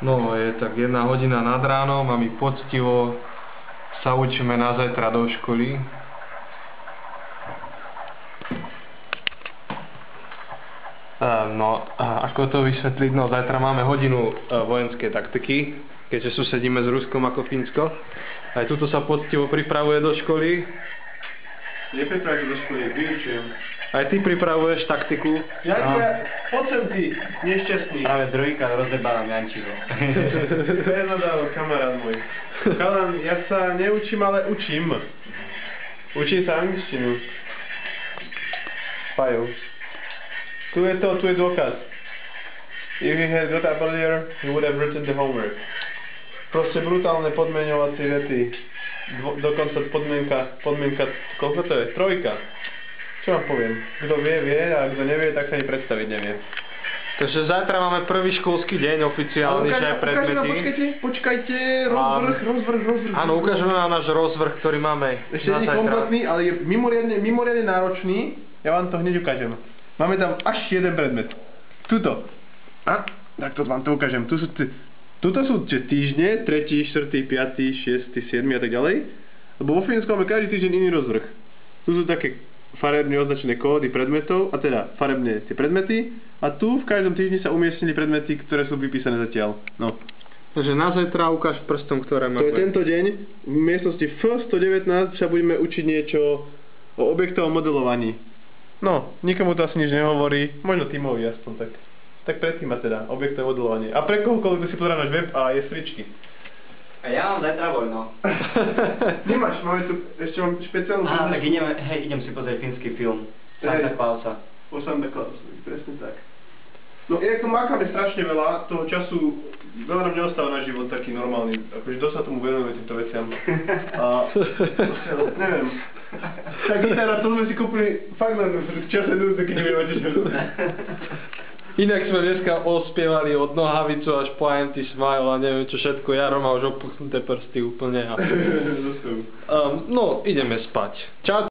No, je tak 1 hodina nad ránom a my poctivo sa učíme na zajtra do školy. Ako to vysvetliť? No, zajtra máme hodinu vojenskej taktiky, keďže susedíme s Ruskom ako Fínsko. Aj tuto sa poctivo pripravuje do školy. Nepripravuješ do školy, vyučujem. Aj ty pripravuješ taktiku? Poď sem ty, nešťastný. Práve druhýka rozebávam Jančiho. Prenadáva kamarát môj. Chalan, ja sa neučím, ale učím. Učím sa angličtinu. Pajo. Tu je dôkaz. If he had got up earlier, he would have written the homework. Proste brutálne podmeňovacie vety. Dokonca podmienka, koľko to je? 3. Čo vám poviem? Kto vie, vie, a kto nevie, tak sa ani predstaviť nevie. Takže zajtra máme prvý školský deň oficiálny, že aj predmety. Počkajte, rozvrh. Áno, ukážeme vám náš rozvrh, ktorý máme. Ešte nie je kompletný, ale je mimoriadne náročný. Ja vám to hneď ukážem. Máme tam až jeden predmet. Tuto. A takto vám to ukážem. Tuto sú týždne, 3., 4., 5., 6., 7. a tak ďalej. Lebo vo Fínsku máme každý týždeň iný rozvrh. Tu sú také farebne označené kódy predmetov, a teda farebne tie predmety. A tu v každom týždni sa umiestnili predmety, ktoré sú vypísané zatiaľ. No. Takže na zajtra ukáž prstom, ktoré máme. To je tento deň. V miestnosti F119 sa budeme učiť niečo o objektovom modelovaní. No, nikomu to asi nič nehovorí. Možno Timovi aspoň tak. Tak predtým ma teda, objektové modelovanie. A pre kohokoľvek, kto si pozerá náš web a je stričky. A ja mám zajtra voľno. Nemáš, máme tu, ešte mám špeciálnu... Aha, tak idem si pozrieť fínsky film. Santa Clausa. O Santa Clausa, presne tak. No, inak tu makáme strašne veľa, toho času veľa nám neostáva na život taký normálny, akože dosť sa tomu venujeme týmto veciam. A neviem. Tak teda, to sme si kúpili fakt len v čase núdze, keď nevieme, čo Inak sme dneska ospievali od Nohavicu až po Anti-Smile a neviem čo všetko. Jaro má už opuchnuté prsty úplne. No, ideme spať. Čau.